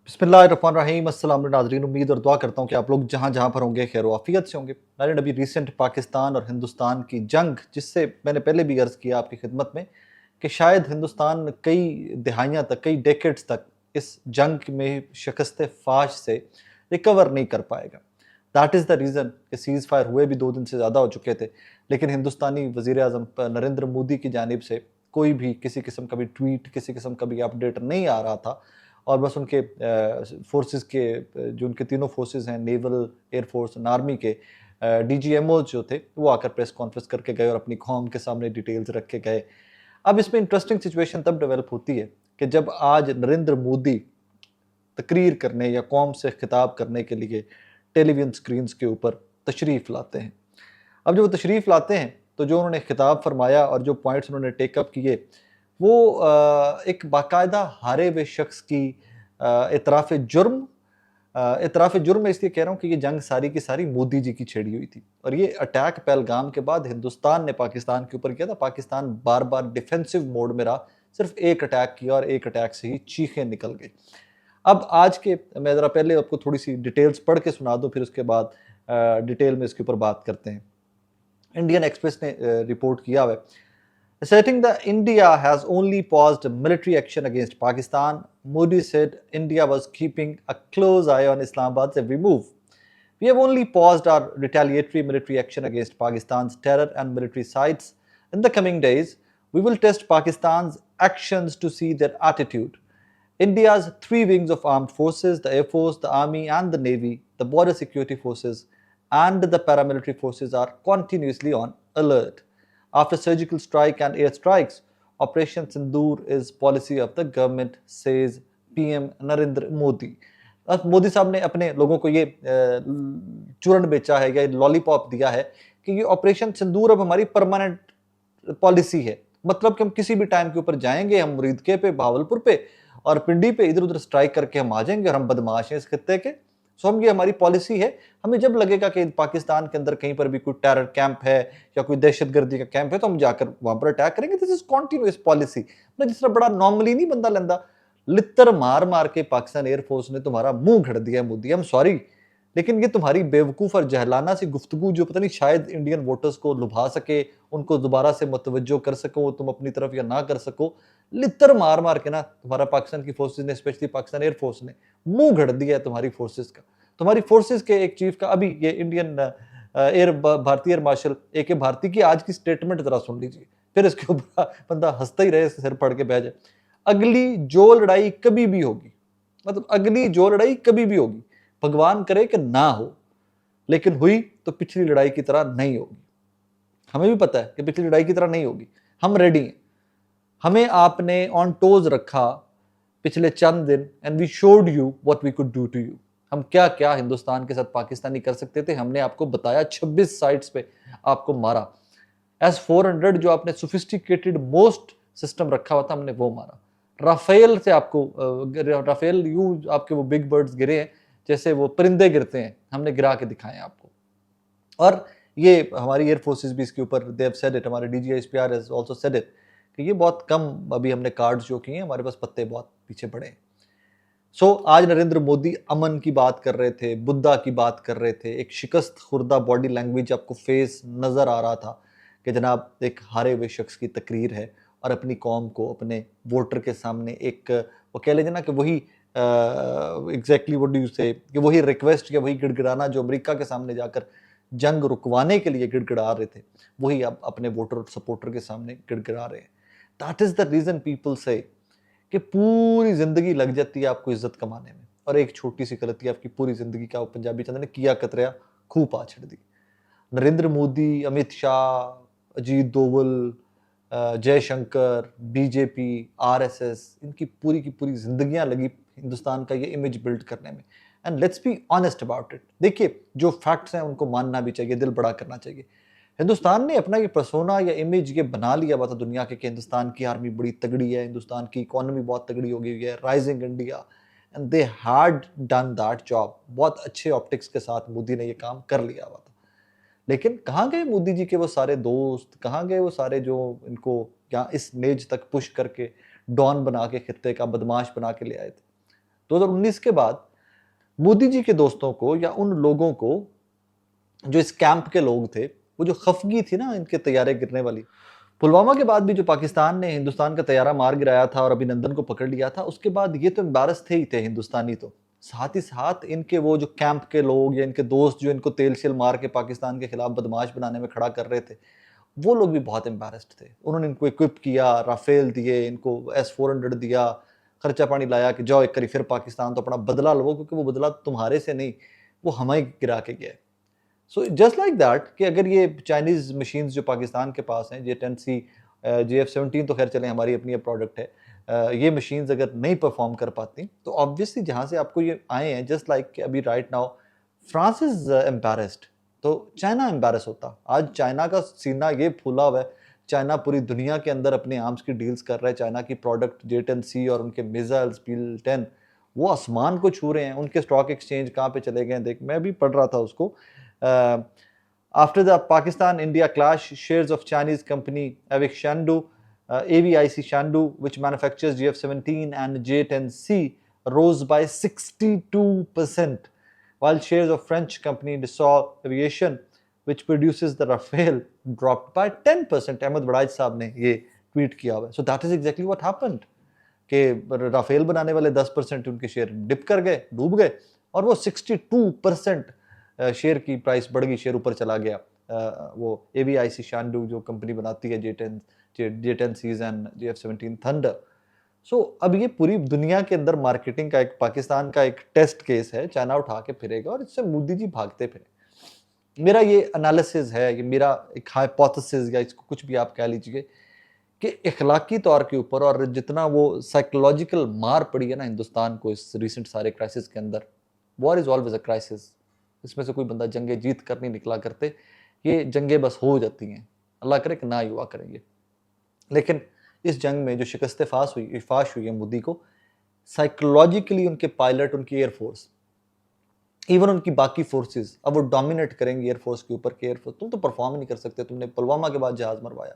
बिस्मिल्लाहिर्रहमानिर्रहीम। अस्सलाम नाज़रीन, उम्मीद और दुआ करता हूँ कि आप लोग जहाँ जहाँ पर होंगे खैर आफियत से होंगे। मैंने अभी रिसेंट पाकिस्तान और हिंदुस्तान की जंग, जिससे मैंने पहले भी अर्ज़ किया आपकी खिदमत में कि शायद हिंदुस्तान कई दहाइयाँ तक, कई डेकेड्स तक इस जंग में शिकस्त फाश से रिकवर नहीं कर पाएगा। दैट इज़ द रीज़न कि सीज़ फायर हुए भी 2 दिन से ज़्यादा हो चुके थे, लेकिन हिंदुस्तानी वज़ीर आज़म नरेंद्र मोदी की जानिब से कोई भी किसी किस्म का भी ट्वीट, किसी किस्म का भी अपडेट नहीं आ रहा था। और बस उनके फोर्सेस के जो उनके तीनों फोर्सेस हैं, नेवल, एयरफोर्स एंड आर्मी के डीजीएमओ जो थे, वो आकर प्रेस कॉन्फ्रेंस करके गए और अपनी कौम के सामने डिटेल्स रख के गए। अब इसमें इंटरेस्टिंग सिचुएशन तब डेवलप होती है कि जब आज नरेंद्र मोदी तकरीर करने या कौम से खिताब करने के लिए टेलीविजन स्क्रीन्स के ऊपर तशरीफ़ लाते हैं। अब जब वो तशरीफ़ लाते हैं तो जो उन्होंने खिताब फरमाया और जो पॉइंट्स उन्होंने टेकअप किए, वो एक बाकायदा हारे हुए शख्स की इतराफ़ जुर्म मैं इसलिए कह रहा हूँ कि ये जंग सारी की सारी मोदी जी की छेड़ी हुई थी। और ये अटैक पहलगाम के बाद हिंदुस्तान ने पाकिस्तान के ऊपर किया था। पाकिस्तान बार बार डिफेंसिव मोड में रहा, सिर्फ एक अटैक किया और एक अटैक से ही चीखें निकल गई। अब आज के मैं ज़रा पहले आपको थोड़ी सी डिटेल्स पढ़ के सुना दूँ, फिर उसके बाद डिटेल में इसके ऊपर बात करते हैं। इंडियन एक्सप्रेस ने रिपोर्ट किया हुआ है, asserting that India has only paused military action against Pakistan. Modi said India was keeping a close eye on Islamabad's every move. We have only paused our retaliatory military action against Pakistan's terror and military sites. In the coming days, we will test Pakistan's actions to see their attitude. India's three wings of armed forces, the Air Force, the Army, and the Navy, the border security forces, and the paramilitary forces are continuously on alert. After surgical strike and air strikes, Operation Sindoor is policy of the government, says PM Narendra Modi. अब मोदी साहब ने अपने लोगों को ये चूरन बेचा है या लॉलीपॉप दिया है कि ये ऑपरेशन सिंदूर अब हमारी परमानेंट पॉलिसी है। मतलब कि हम किसी भी टाइम के ऊपर जाएंगे, हम मुरीदके पे, भावलपुर पे और पिंडी पे इधर उधर स्ट्राइक करके हम आ जाएंगे और हम बदमाश हैं इस खत्ते के। सो हम ये हमारी पॉलिसी है। हमें जब लगेगा कि पाकिस्तान के अंदर कहीं पर भी कोई टेरर कैंप है या कोई दहशतगर्दी का कैंप है तो हम जाकर वहां पर अटैक करेंगे। This is continuous policy. जिस तरह बड़ा नॉर्मली नहीं बंदा लेंदा, लित्तर मार मार के पाकिस्तान एयरफोर्स ने तुम्हारा मुंह घड़ दिया मोदी। हम सॉरी, लेकिन ये तुम्हारी बेवकूफ़ और जहलाना सी गुफ्तगू जो पता नहीं शायद इंडियन वोटर्स को लुभा सके, उनको दोबारा से मुतवज्जो कर सको तुम अपनी तरफ या ना कर सको, लित्तर मार मार के ना तुम्हारा पाकिस्तान की फोर्सेज ने, स्पेशली पाकिस्तान एयरफोर्स ने मुंह घड़ दिया है तुम्हारी फोर्सेज का। तुम्हारी फोर्सेज के एक चीफ का अभी ये इंडियन भारतीय एयर मार्शल ए.के. भारती की आज की स्टेटमेंट जरा सुन लीजिए, फिर इसके ऊपर बंदा हंसता ही रहे, सिर पड़ के बह जाए। अगली जो लड़ाई कभी भी होगी, मतलब अगली जो लड़ाई कभी भी होगी, भगवान करे कि ना हो, लेकिन हुई तो पिछली लड़ाई की तरह नहीं होगी। हमें भी पता है कि पिछली लड़ाई की तरह नहीं होगी। हम रेडी हैं। हमें आपने ऑन टोज रखा पिछले चंद दिन, and we showed you what we could do to you. हम क्या क्या हिंदुस्तान के साथ पाकिस्तानी कर सकते थे, हमने आपको बताया। 26 साइट्स पे आपको मारा। S-400 जो आपने सोफिस्टिकेटेड मोस्ट सिस्टम रखा हुआ था, हमने वो मारा। राफेल से आपको राफेल यूं आपके वो बिग बर्ड्स गिरे हैं जैसे वो परिंदे गिरते हैं, हमने गिरा के दिखाए आपको। और ये हमारी एयर फोर्सेस भी इसके ऊपर दे हैव सेड इट, हमारे DGISPR has also said it कि ये बहुत कम अभी हमने कार्ड्स जो किए हैं, हमारे पास पत्ते बहुत पीछे पड़े हैं। सो आज नरेंद्र मोदी अमन की बात कर रहे थे, बुद्धा की बात कर रहे थे, एक शिकस्त खुर्दा बॉडी लैंग्वेज आपको फेस नजर आ रहा था कि जनाब एक हारे हुए शख्स की तकरीर है और अपनी कौम को, अपने वोटर के सामने एक वो कह लीजिए ना कि वही एग्जैक्टली व्हाट डू यू से कि वही रिक्वेस्ट या वही गिड़गिड़ाना जो अमेरिका के सामने जाकर जंग रुकवाने के लिए गिड़गिड़ा रहे थे, वही अब अपने वोटर और सपोर्टर के सामने गिड़गिड़ा रहे हैं। That is the reason people say कि पूरी जिंदगी लग जाती है आपको इज्जत कमाने में, और एक छोटी सी गलती आपकी पूरी जिंदगी का, पंजाबी चंद ने किया कतरिया खूब पा छड़ दी। नरेंद्र मोदी, अमित शाह, अजीत दोवल, जयशंकर, बीजेपी, RSS, इनकी पूरी की पूरी जिंदगियां लगी हिंदुस्तान का ये इमेज बिल्ड करने में। And let's be honest about it. देखिए, जो फैक्ट्स हैं उनको मानना भी चाहिए, दिल बड़ा करना चाहिए। हिंदुस्तान ने अपना ये पर्सोना या इमेज ये बना लिया हुआ था दुनिया के कि हिंदुस्तान की आर्मी बड़ी तगड़ी है, हिंदुस्तान की इकोनॉमी बहुत तगड़ी हो गई है, rising India, and they had done that job. बहुत अच्छे ऑप्टिक्स के साथ मोदी ने ये काम कर लिया हुआ था। लेकिन कहाँ गए मोदी जी के वो सारे दोस्त, कहाँ गए वो सारे जो इनको यहाँ इस मेज तक पुश करके डॉन बना के खित्ते का बदमाश बना के ले आए थे। 2019 के बाद मोदी जी के दोस्तों को या उन लोगों को जो इस कैंप के लोग थे, वो जो खफगी थी ना इनके तैयारे गिरने वाली, पुलवामा के बाद भी जो पाकिस्तान ने हिंदुस्तान का तैयारा मार गिराया था और अभिनंदन को पकड़ लिया था, उसके बाद ये तो एम्बारस थे ही थे हिंदुस्तानी, तो साथ ही साथ इनके वो जो कैंप के लोग या इनके दोस्त जो इनको तेल शेल मार के पाकिस्तान के खिलाफ बदमाश बनाने में खड़ा कर रहे थे, वो लोग भी बहुत एम्बेरस्ड थे। उन्होंने इनको इक्विप किया, राफेल दिए, इनको S-400 दिया, खर्चा पानी लाया कि जाओ एक करी फिर पाकिस्तान तो अपना बदला लो, क्योंकि वो बदला तुम्हारे से नहीं, वो हमें गिरा के गया। सो जस्ट लाइक दैट कि अगर ये चाइनीज मशीन्स जो पाकिस्तान के पास हैं, J-10C, JF-17 तो खैर चलें हमारी अपनी प्रोडक्ट है, ये मशीन्स अगर नहीं परफॉर्म कर पाती तो ऑब्वियसली जहाँ से आपको ये आए हैं, जस्ट लाइक अभी right now France is embarrassed, तो चाइना एम्बेरस होता। आज चाइना का सीना ये फूला हुआ है, चाइना पूरी दुनिया के अंदर अपने आर्म्स की डील्स कर रहा है, चाइना की प्रोडक्ट J-10C और उनके मिसाइल्स Pil-10 वो आसमान को छू रहे हैं, उनके स्टॉक एक्सचेंज कहाँ पे चले गए देख, मैं भी पढ़ रहा था उसको। After the Pakistan-India clash, shares of Chinese company AVIC Shandu, AVIC Shandu, which manufactures GF-17 and J-10C, rose by 62%, while shares of French company Dassault Aviation, which produces the Rafale, dropped by 10%. Ahmed Badaij साहब ने ये tweet किया हुआ है. So that is exactly what happened. कि Rafale बनाने वाले 10% उनके शेयर डिप कर गए, डूब गए, और वो 62% शेयर की प्राइस बढ़ गई, शेयर ऊपर चला गया। वो AVIC शांडू जो कंपनी बनाती है J-10Cs एंड JF-17 थंडर। सो अब ये पूरी दुनिया के अंदर मार्केटिंग का एक पाकिस्तान का एक टेस्ट केस है, चाइना उठा के फिरेगा और इससे मोदी जी भागते फिरे। मेरा ये एनालिसिस है, ये मेरा एक हाइपोथेसिस या इसको कुछ भी आप कह लीजिए कि इखलाकी तौर के ऊपर और जितना वो साइकोलॉजिकल मार पड़ी है ना हिंदुस्तान को इस रिसेंट सारे क्राइसिस के अंदर, war is always a crisis, इसमें से कोई बंदा जंगे जीत कर नहीं निकला करते, ये जंगे बस हो जाती हैं, अल्लाह करे कि ना ही हुआ करेंगे। लेकिन इस जंग में जो शिकस्त फाश हुई है मोदी को, साइकोलॉजिकली उनके पायलट, उनकी एयरफोर्स, इवन उनकी बाकी फोर्सेस, अब वो डोमिनेट करेंगे एयरफोर्स के ऊपर कि एयरफोर्स तुम तो परफॉर्म ही नहीं कर सकते, तुमने पुलवामा के बाद जहाज मरवाया,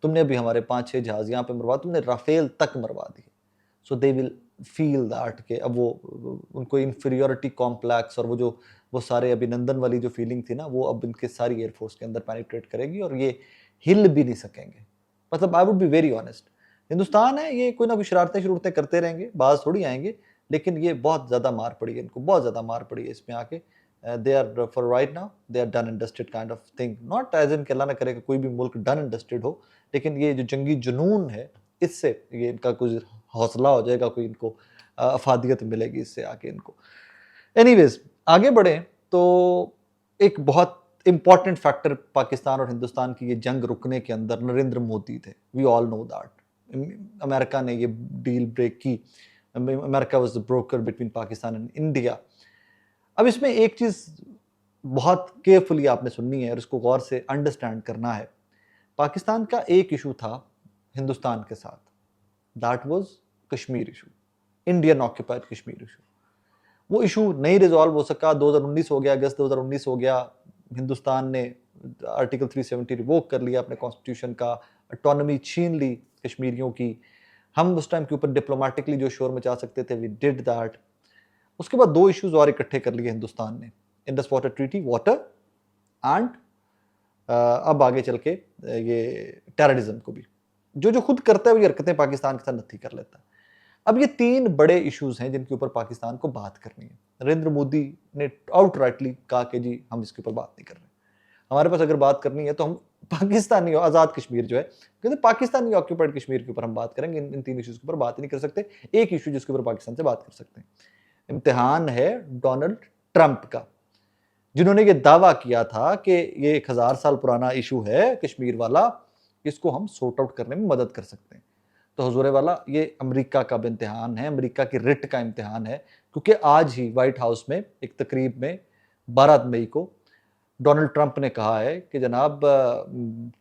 तुमने अभी हमारे 5-6 जहाज यहाँ पे मरवा, तुमने राफेल तक मरवा दिए। सो दे विल फील दैट कि अब वो उनको इन्फीरियोरिटी कॉम्प्लेक्स और वो सारे अभिनंदन वाली जो फीलिंग थी ना, वो अब इनके सारी एयरफोर्स के अंदर पेनिट्रेट करेगी और ये हिल भी नहीं सकेंगे। मतलब I would be very honest, Hindustan है, ये कोई ना कोई शरारतें करते रहेंगे, बाज थोड़ी आएंगे, लेकिन ये बहुत ज़्यादा मार पड़ी है इनको, बहुत ज़्यादा मार पड़ी है इसमें आके। They are for right now they are done and dusted kind of thing, not as in Allah ना करे कि कोई भी मुल्क डन एंड डस्टेड हो, लेकिन ये जो जंगी जुनून है, इससे ये इनका कुछ हौसला हो जाएगा, कोई इनको अफादियत मिलेगी इससे आके इनको। एनीवेज आगे बढ़े तो एक बहुत इंपॉर्टेंट फैक्टर पाकिस्तान और हिंदुस्तान की ये जंग रुकने के अंदर नरेंद्र मोदी थे। We all know that America ने ये डील ब्रेक की, America was the broker between Pakistan and India. अब इसमें एक चीज बहुत केयरफुली आपने सुननी है और इसको गौर से अंडरस्टैंड करना है। पाकिस्तान का एक इशू था हिंदुस्तान के साथ, that was Kashmir issue, Indian occupied Kashmir issue. वो इशू नहीं रिजॉल्व हो सका, 2019 हो गया, अगस्त 2019 हो गया, हिंदुस्तान ने आर्टिकल 370 रिवोक कर लिया अपने कॉन्स्टिट्यूशन का, ऑटोनॉमी छीन ली कश्मीरियों की। हम उस टाइम के ऊपर डिप्लोमेटिकली जो शोर मचा सकते थे, वी डिड दैट। उसके बाद दो इश्यूज और इकट्ठे कर लिए हिंदुस्तान ने, Indus water treaty, water, and अब आगे चल के ये टेररिज्म को भी, जो खुद करता है वो हरकतें पाकिस्तान के साथ नहीं कर लेता। अब ये तीन बड़े इश्यूज हैं जिनके ऊपर पाकिस्तान को बात करनी है। नरेंद्र मोदी ने आउटराइटली कहा कि जी हम इसके ऊपर बात नहीं कर रहे, हमारे पास अगर बात करनी है तो हम पाकिस्तानी आज़ाद कश्मीर जो है, कहते पाकिस्तानी ऑक्यूपाइड कश्मीर के ऊपर हम बात करेंगे, इन तीन इश्यूज के ऊपर बात ही नहीं कर सकते। एक इशू जिसके ऊपर पाकिस्तान से बात कर सकते हैं, इम्तिहान है डोनाल्ड ट्रंप का, जिन्होंने ये दावा किया था कि ये 1000 साल पुराना इशू है कश्मीर वाला, इसको हम सॉर्ट आउट करने में मदद कर सकते हैं। तो हुजूर वाला ये अमेरिका का इम्तिहान है, अमेरिका की रिट का इम्तिहान है, क्योंकि आज ही व्हाइट हाउस में एक तकरीब में 12 मई को डोनाल्ड ट्रंप ने कहा है कि जनाब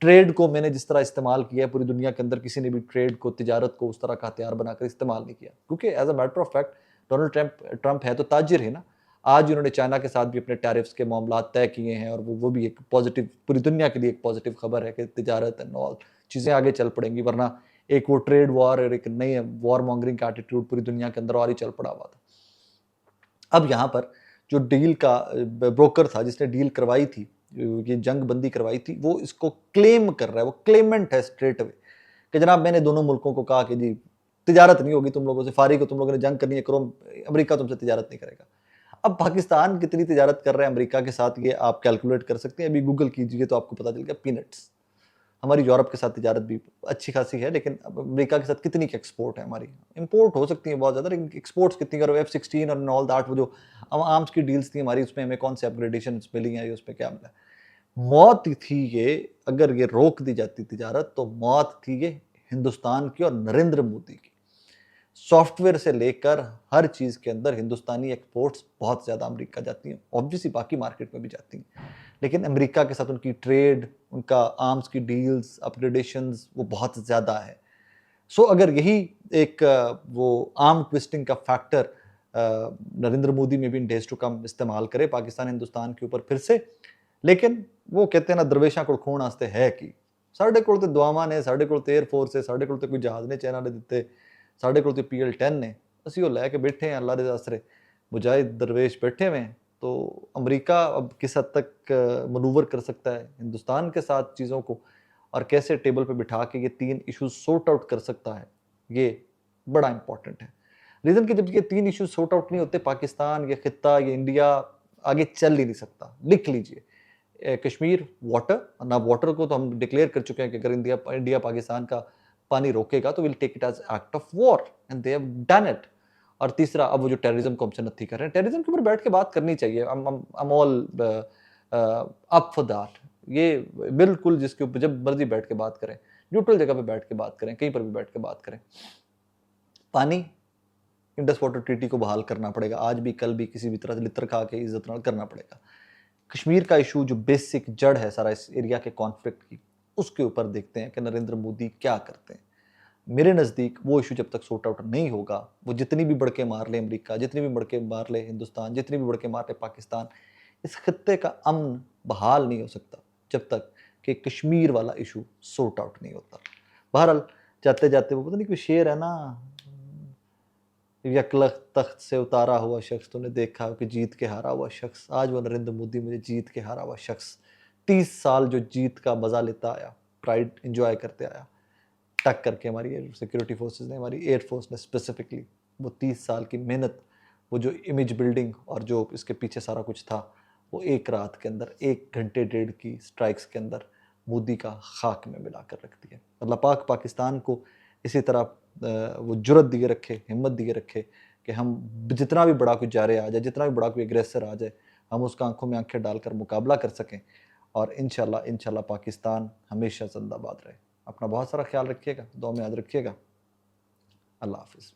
ट्रेड को मैंने जिस तरह इस्तेमाल किया है, पूरी दुनिया के अंदर किसी ने भी ट्रेड को, तिजारत को उस तरह का हथियार बनाकर इस्तेमाल नहीं किया, क्योंकि as a matter of fact Donald Trump है तो ताजिर है ना। आज उन्होंने चाइना के साथ भी अपने टैरिफ्स के मामला तय किए हैं, और वो भी एक पॉजिटिव, पूरी दुनिया के लिए एक पॉजिटिव खबर है कि तिजारत एंड ऑल चीज़ें आगे चल पड़ेंगी, वरना एक वो ट्रेड वॉर और एक नई वॉर मॉन्गरिंग का एटीट्यूड पूरी दुनिया के अंदर और ही चल पड़ा हुआ था। अब यहाँ पर जो डील का ब्रोकर था जिसने डील करवाई थी, ये जंग बंदी करवाई थी, वो इसको क्लेम कर रहा है, वो क्लेमेंट है स्ट्रेट अवे कि जनाब मैंने दोनों मुल्कों को कहा कि जी तिजारत नहीं होगी तुम लोगों से, फारी को तुम लोगों ने जंग करनी है करो, अमेरिका तुमसे तिजारत नहीं करेगा। अब पाकिस्तान कितनी तिजारत कर रहा है अमेरिका के साथ, ये आप कैलकुलेट कर सकते हैं, अभी गूगल कीजिए तो आपको पता चल गया, पीनट्स। हमारी यूरोप के साथ तिजारत भी अच्छी खासी है, लेकिन अब अमेरिका के साथ कितनी की एक्सपोर्ट है हमारी, इंपोर्ट हो सकती है बहुत ज़्यादा, लेकिन एक्सपोर्ट्स कितनी करो, F-16 और ऑल दैट, वो जो आर्म्स की डील्स थी हमारी, उसमें हमें कौन से अपग्रेडेशन मिली हैं, उस पर क्या मिला, मौत थी ये। अगर ये रोक दी जाती तिजारत तो मौत थी ये हिंदुस्तान की और नरेंद्र मोदी की। सॉफ्टवेयर से लेकर हर चीज़ के अंदर हिंदुस्तानी एक्सपोर्ट्स बहुत ज़्यादा अमेरिका जाती हैं, ऑब्वियसली बाकी मार्केट में भी जाती हैं, लेकिन अमेरिका के साथ उनकी ट्रेड, उनका आर्म्स की डील्स, अपग्रेडेशंस वो बहुत ज़्यादा है। सो अगर यही एक वो आर्म ट्विस्टिंग का फैक्टर नरेंद्र मोदी में भी इन डेज टू कम इस्तेमाल करे पाकिस्तान हिंदुस्तान के ऊपर फिर से, लेकिन वो कहते हैं ना दरवेशा को खून आस्ते है कि साढ़े कोल तो दुआवां ने, साढ़े कोल तो एयरफोर्स है, साढ़े कोल तो कोई जहाज ने चाइना ने दिते, साढ़े कोल तो PL-10 ने, ਅਸੀਂ ਉਹ ਲੈ ਕੇ बैठे हैं अल्लाह के आसरे, मुजाहिद दरवेश बैठे हुए हैं। तो अमेरिका अब किस हद तक मनूवर कर सकता है हिंदुस्तान के साथ चीज़ों को, और कैसे टेबल पे बिठा के ये 3 इश्यूज सॉर्ट आउट कर सकता है, ये बड़ा इंपॉर्टेंट है। रीज़न कि जब ये 3 इश्यूज सॉर्ट आउट नहीं होते, पाकिस्तान, ये खित्ता, ये इंडिया आगे चल ही नहीं सकता। लिख लीजिए, कश्मीर वाटर, ना वाटर को तो हम डिक्लेयर कर चुके हैं कि अगर इंडिया पाकिस्तान का पानी रोकेगा तो will take it as act of war, and they have done it. और तीसरा, अब वो जो टेररिज्म को हमसे नत्थी कर रहे हैं, टेररिज्म के ऊपर बैठ के बात करनी चाहिए, I'm all up for that. ये बिल्कुल जिसके ऊपर जब मर्जी बैठ के बात करें, न्यूट्रल जगह पे बैठ के बात करें, कहीं पर भी बैठ के बात करें। पानी, इंडस वाटर ट्रीटी को बहाल करना पड़ेगा, आज भी कल भी किसी भी तरह से लित्र खा के इज्जत नाल करना पड़ेगा। कश्मीर का इशू जो बेसिक जड़ है सारा इस एरिया के कॉन्फ्लिक्ट की, उसके ऊपर देखते हैं कि नरेंद्र मोदी क्या करते हैं। मेरे नज़दीक वो इशू जब तक सॉर्ट आउट नहीं होगा, वो जितनी भी बढ़के मार ले अमेरिका, जितनी भी बढ़के मार ले हिंदुस्तान, जितनी भी बढ़के मार ले पाकिस्तान, इस खत्ते का अमन बहाल नहीं हो सकता जब तक कि कश्मीर वाला इशू सॉर्ट आउट नहीं होता। बहरहाल जाते जाते वो पता नहीं कोई शेर है ना, यकलख तख्त से उतारा हुआ शख्स, तूने देखा कि जीत के हारा हुआ शख्स, आज वो नरेंद्र मोदी मुझे जीत के हारा हुआ शख्स, 30 साल जो जीत का मज़ा लेता आया, प्राइड इंजॉय करते आया, टक करके हमारी सिक्योरिटी फोर्सेस ने, हमारी एयरफोर्स ने स्पेसिफिकली, वो 30 साल की मेहनत, वो जो इमेज बिल्डिंग और जो इसके पीछे सारा कुछ था, वो एक रात के अंदर, 1 घंटे 1.5 की स्ट्राइक्स के अंदर मोदी का खाक में मिला कर रख दिया। अल्लाह पाक पाकिस्तान को इसी तरह वो जुर्रत दिए रखे, हिम्मत दिए रखे कि हम जितना भी बड़ा कोई जारे आ जाए, जितना भी बड़ा कोई एग्रेसर आ जाए, हम उसका आंखों में आंखें डालकर मुकाबला कर सकें, और इंशाल्लाह पाकिस्तान हमेशा जिंदाबाद रहे। अपना बहुत सारा ख्याल रखिएगा, दुआ में याद रखिएगा। अल्लाह हाफिज़।